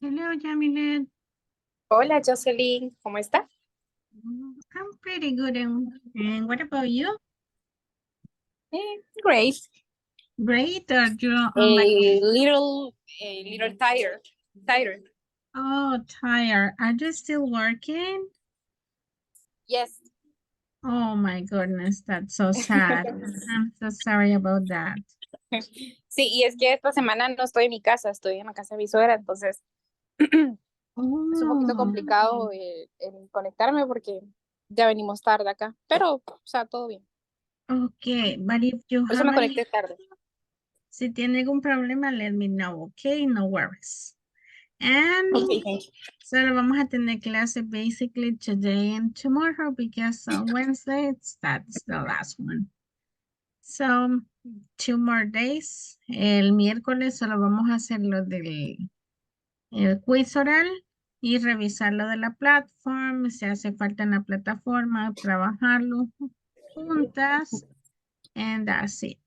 Hello, Jamilet. Hola, Jocelyn, ¿cómo está? I'm pretty good. And what about you? Great. Great. Are you on A little tired. Oh, tired. Are you still working? Yes. Oh my goodness, that's so sad. I'm so sorry about that. Sí, y es que esta semana no estoy en mi casa, estoy en la casa de mi suegra, entonces es un poquito Oh, complicado el conectarme porque ya venimos tarde acá, pero, o sea, todo bien. okay. But if you Por eso have me conecté tarde. si tiene algún problema, let me know, okay? No worries. And Okay, thank you. solo vamos a tener clase basically today and tomorrow because on Wednesday that's the last one. So, 2 more days. El miércoles solo vamos a hacer lo del el quiz oral y revisar lo de la plataforma. Si hace falta en la plataforma, trabajarlo juntas. And that's it.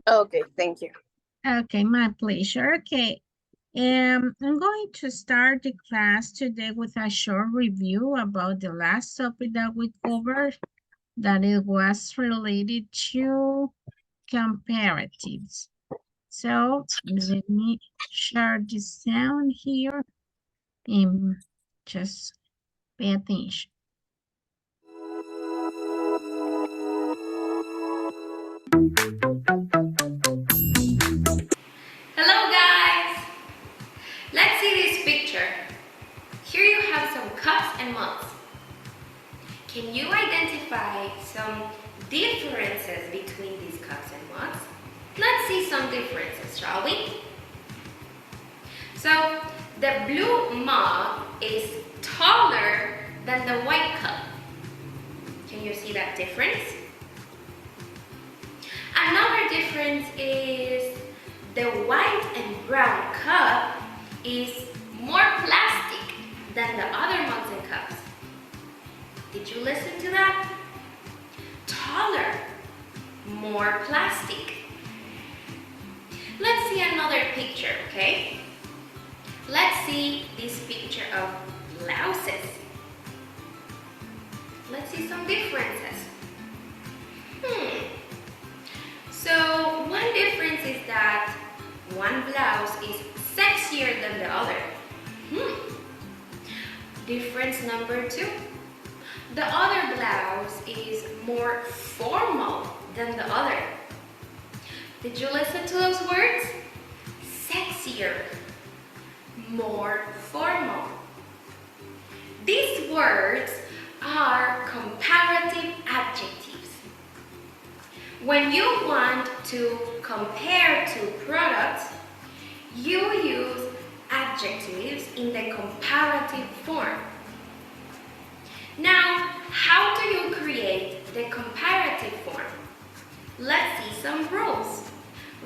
Okay, thank you. Okay, my pleasure. Okay. I'm going to start the class today with a short review about the last topic that we covered, that it was related to comparatives. So let me share this sound here and just pay attention. Hello guys! Let's see this picture. Here you have some cups and mugs. Can you identify some differences between these cups and mugs? Let's see some differences, shall we? So, the blue mug is taller than the white cup. Can you see that difference? Another difference is the white and brown cup is more plastic than the other mugs and cups. Did you listen to that? Taller, more plastic. Let's see another picture, okay? Let's see this picture of blouses. Let's see some differences. So one difference is that one blouse is sexier than the other. Difference number 2. The other blouse is more formal than the other. Did you listen to those words? Sexier, more formal. These words are comparative adjectives. When you want to compare two products, you use adjectives in the comparative form. Now, how do you create the comparative form? Let's see some rules.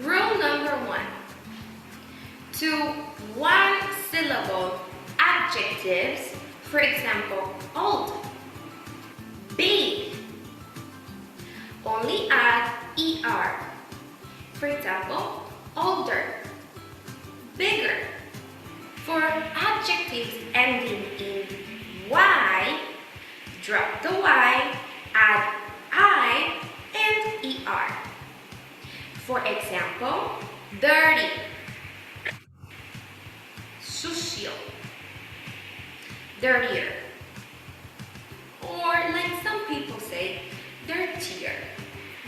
Rule number 1. To one-syllable adjectives, for example, old, big, only add ER. For example, older, bigger. For adjectives ending in Y, drop the Y, add I and ER. For example, dirty, sucio, dirtier. Or like some people say, dirtier.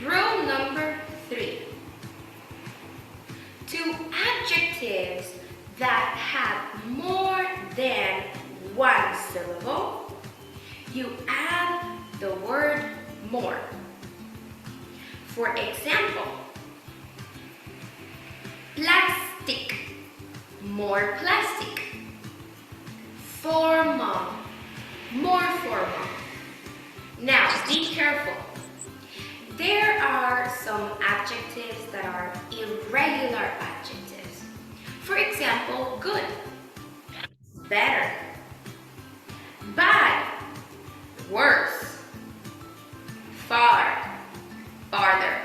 Rule number 3. To adjectives that have more than one syllable, you add the word more. For example, plastic, more plastic. Formal, more formal. Now, be careful. There are some adjectives that are irregular adjectives. For example, good, better, bad, worse, far, farther.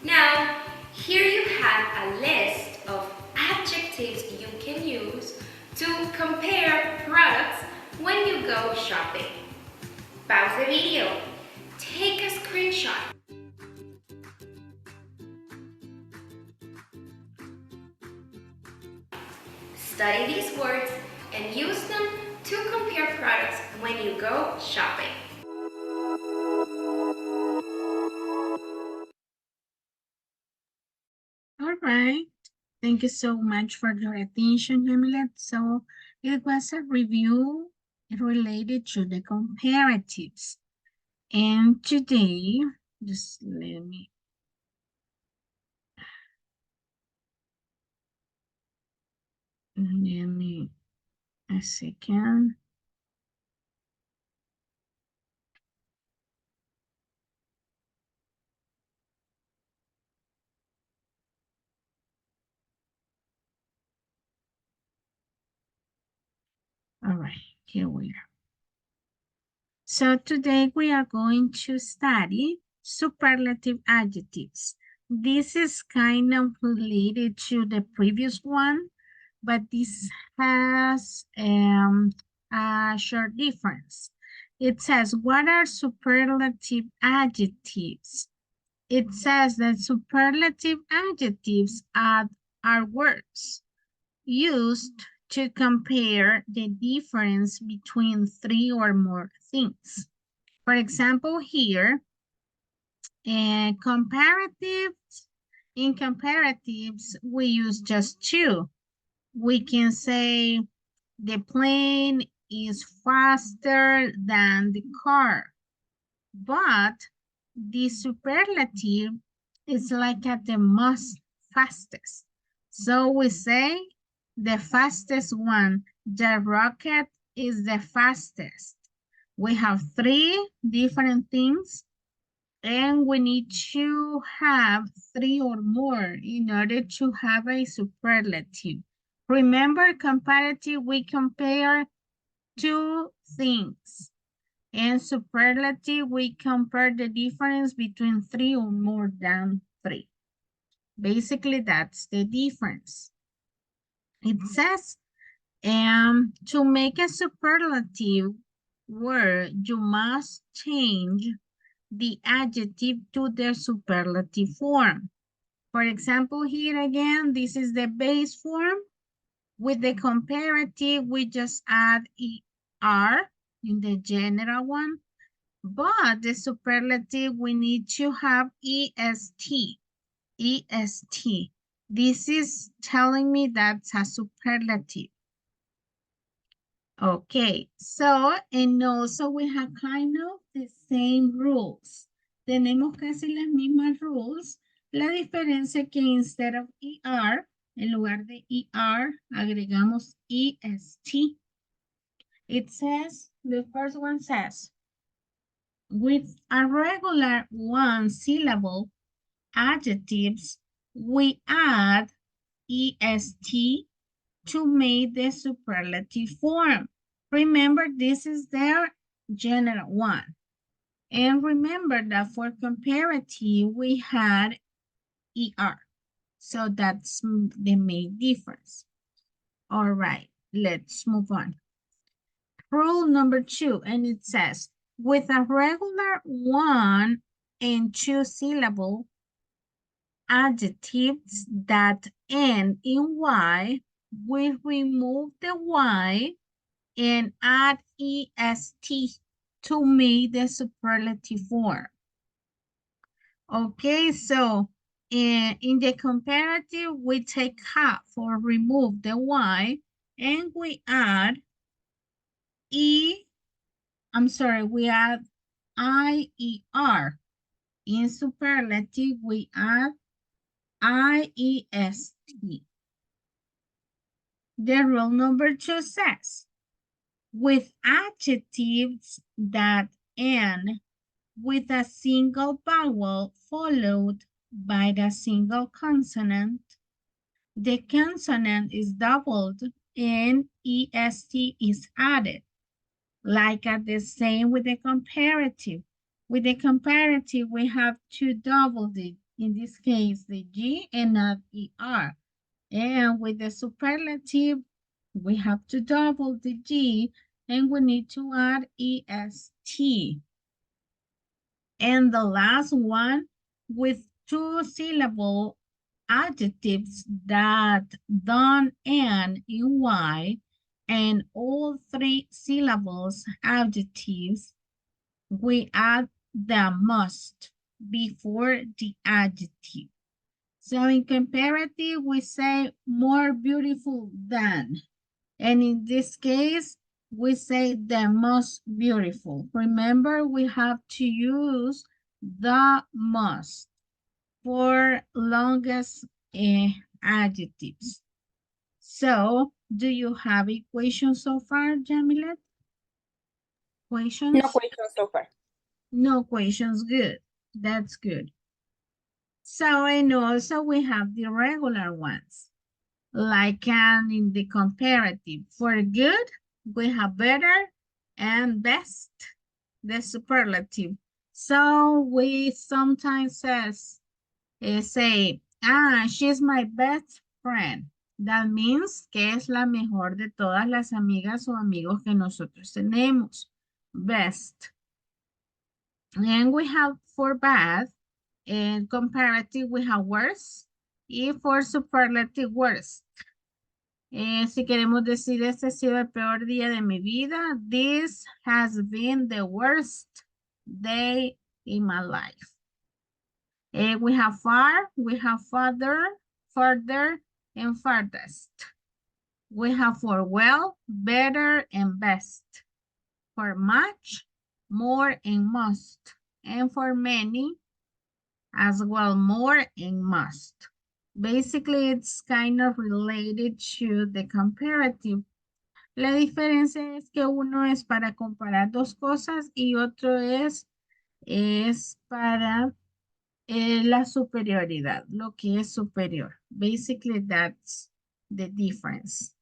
Now, here you have a list of adjectives you can compare products when you go shopping. Pause the video. Take a screenshot. Study these words and use them to compare products when you go shopping. All right. Thank you so much for your attention, Hamlet. So it was a review related to the comparatives. And today, just let me a second. All right, here we are. So today we are going to study superlative adjectives. This is kind of related to the previous one, but this has a short difference. It says, what are superlative adjectives? It says that superlative adjectives are words used to compare the difference between three or more things. For example, here, in comparatives, we use just two. We can say the plane is faster than the car, but the superlative is like at the most fastest. So we say the fastest one, the rocket is the fastest. We have three different things and we need to have three or more in order to have a superlative. Remember, comparative, we compare two things. And superlative, we compare the difference between three or more than three. Basically, that's the difference. It says, to make a superlative word, you must change the adjective to the superlative form. For example, here again, this is the base form. With the comparative, we just add ER in the general one. But the superlative, we need to have EST. EST. This is telling me that's a superlative. Okay, so, and also we have kind of the same rules. Tenemos casi las mismas rules. La diferencia que instead of ER, en lugar de ER, agregamos EST. It says, the first one says, with a regular one-syllable adjectives, we add EST to make the superlative form. Remember, this is their general one. And remember that for comparative, we had ER. So that's the main difference. All right, let's move on. Rule number 2, and it says, with a regular one and two syllable adjectives that end in Y, we remove the Y and add EST to make the superlative form. Okay, so in the comparative, we take half or remove the Y and we add we add IER. In superlative, we add IEST. The rule number 2 says, with adjectives that end with a single vowel followed by the single consonant, the consonant is doubled and EST is added. Like the same with the comparative. With the comparative, we have to double it. In this case, the G and not ER. And with the superlative, We have to double the G and we need to add EST. And the last one with 2 syllable adjectives that don't end in Y and all 3 syllables adjectives, we add the must before the adjective. So in comparative, we say more beautiful than. And in this case, we say the most beautiful. Remember, we have to use the most for longest adjectives. So, do you have equations so far, Jamilet? Questions? No question so far. No questions, good. That's good. So, and also we have the regular ones. Like in the comparative. For good, we have better and best, the superlative. So we sometimes say, she's my best friend. That means que es la mejor de todas las amigas o amigos que nosotros tenemos. Best. And we have for bad, and comparative we have worse, y for superlative worst. Si queremos decir, este ha sido el peor día de mi vida, this has been the worst day in my life. We have far, we have farther, further, and farthest. We have for well, better, and best. For much, more, and most. And for many, as well, more and must. Basically, it's kind of related to the comparative. La diferencia es que uno es para comparar dos cosas y otro es para la superioridad, lo que es superior. Basically, that's the difference.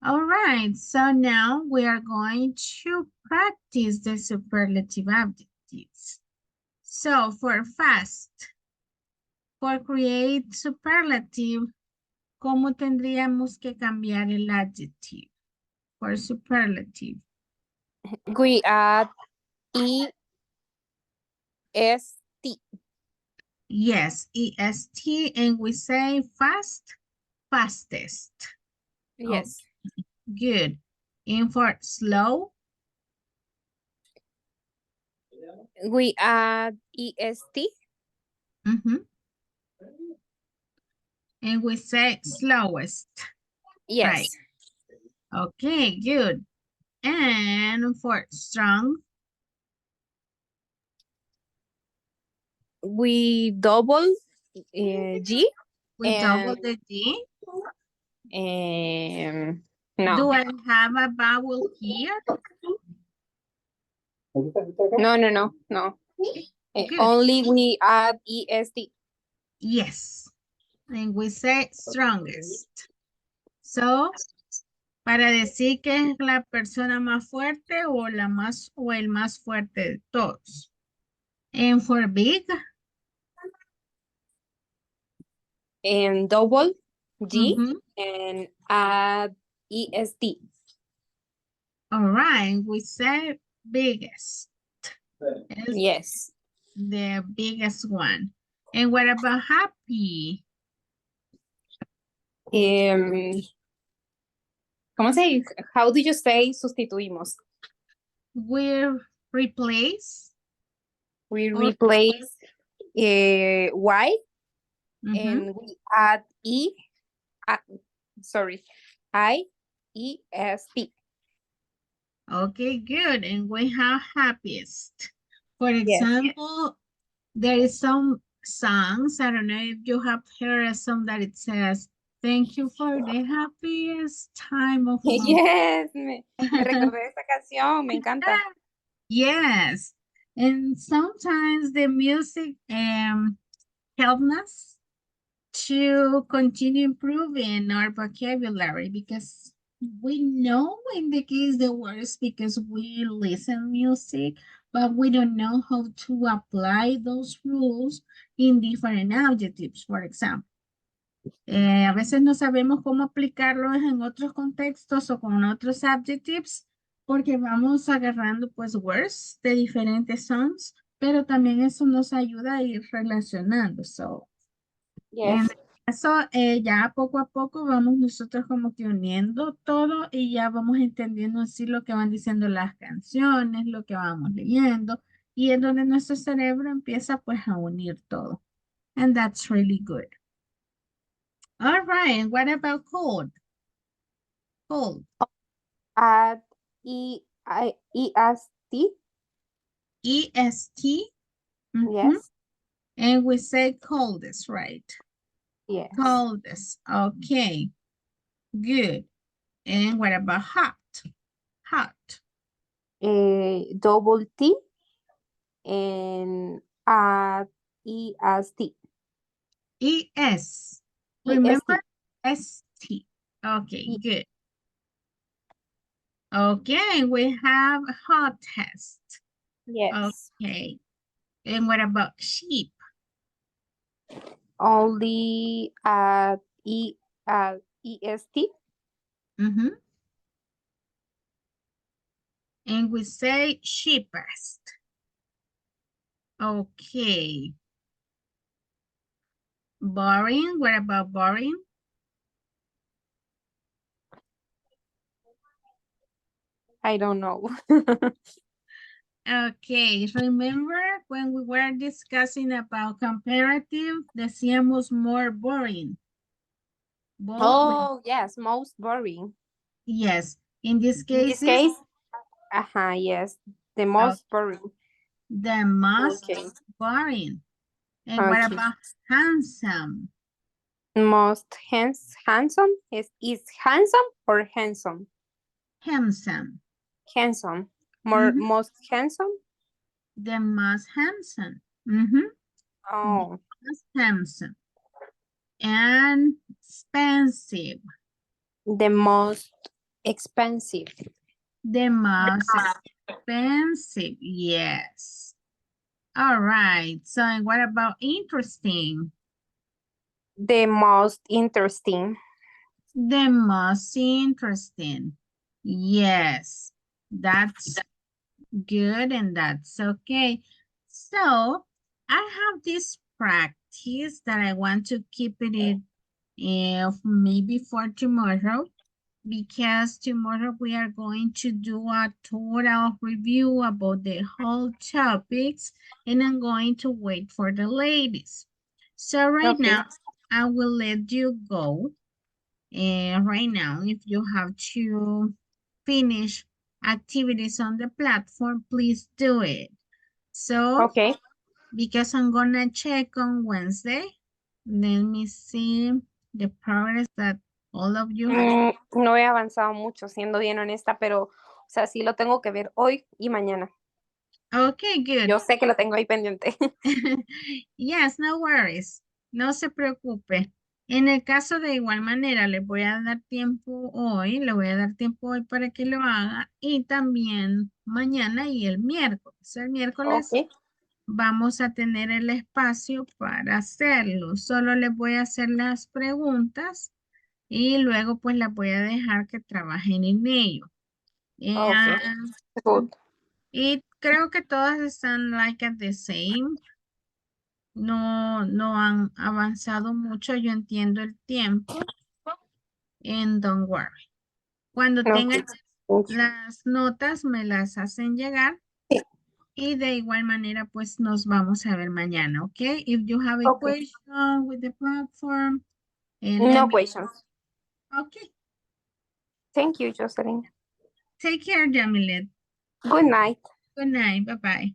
All right, so now we are going to practice the superlative adjectives. So, for fast, for create superlative, ¿cómo tendríamos que cambiar el adjective? For superlative. We add EST. Yes, EST, and we say fast, fastest. Yes. Good. And for slow, We add EST. and we say slowest. Yes. Right. Okay, good. And for strong, We double G. we double the G. No. Do I have a vowel here? No. Good. Only we add EST. Yes. And we say strongest. So, para decir que es la persona más fuerte o el más fuerte de todos. And for big, And double G and add EST. all right, we say biggest. It's Yes. the biggest one. And what about happy? ¿Cómo se dice? How do you say sustituimos? We replace. We Or- replace Y and we add IEST. Okay, good. And we have happiest. For example, there is some songs, I don't know if you have heard a song that it says, thank you for the happiest time of my Yes, me recordé esa canción, me encanta. Yes, and sometimes the music helps us to continue improving our vocabulary because we know in the case the words because we listen music, but we don't know how to apply those rules in different adjectives, for example. A veces no sabemos cómo aplicarlos en otros contextos o con otros adjectives porque vamos agarrando pues words de diferentes sons, pero también eso nos ayuda a ir relacionando. So, en Yes. eso ya poco a poco vamos nosotros como que uniendo todo y ya vamos entendiendo así lo que van diciendo las canciones, lo que vamos leyendo y es donde nuestro cerebro empieza pues a unir todo. And that's really good. All right, and what about cold? Cold. At E-S-T. E-S-T. Yes. And we say coldest, right? Yes. Coldest. Okay, good. And what about hot? Hot. Double T and at E-S-T. E-S. E-S-T. Remember S-T. Okay, E- good. Okay, we have hottest. Yes. Okay. And what about sheep? Only at E-S-T. Mm-hmm. And we say sheepest. Okay. Boring, what about boring? I don't know. Okay, remember when we were discussing about comparative, decíamos more boring. Oh, yes, most boring. Yes, in this In case, this case, yes, the most boring. the most Okay. boring. And what Okay. about handsome? Most handsome is handsome or handsome? Handsome. Handsome. Mhm. Most handsome? The most handsome. Mm-hmm. Oh, Most handsome. And expensive. the most expensive. The most expensive. Yes. All right. So and what about interesting? The most interesting. The most interesting. Yes. That's good and that's okay. So I have this practice that I want to keep it maybe for tomorrow because tomorrow we are going to do a total review about the whole topics and I'm going to wait for the ladies. So right Okay. now I will let you go. Right now, if you have to finish activities on the platform, please do it. So, Okay. because I'm gonna check on Wednesday, let me see the progress that all of you have. No he avanzado mucho, siendo bien honesta, pero, o sea, sí lo tengo que ver hoy y mañana. Okay, good. Yo sé que lo tengo ahí pendiente. Yes, no worries. No se preocupe. En el caso de igual manera, le voy a dar tiempo hoy, le voy a dar tiempo hoy para que lo haga y también mañana y el miércoles. El miércoles Ok. vamos a tener el espacio para hacerlo. Solo les voy a hacer las preguntas y luego pues las voy a dejar que trabajen en ello. Ok. Good. Y creo que todas están like at the same. No han avanzado mucho, yo entiendo el tiempo, and don't worry. Cuando tengan Ok. las notas, me las hacen llegar Sí. y de igual manera, pues nos vamos a ver mañana, ¿ok? If you have a Ok. question with the platform, let No me, questions. okay. Thank you, Jocelyn. Take care, Jamilet. Good night. Good night, bye-bye.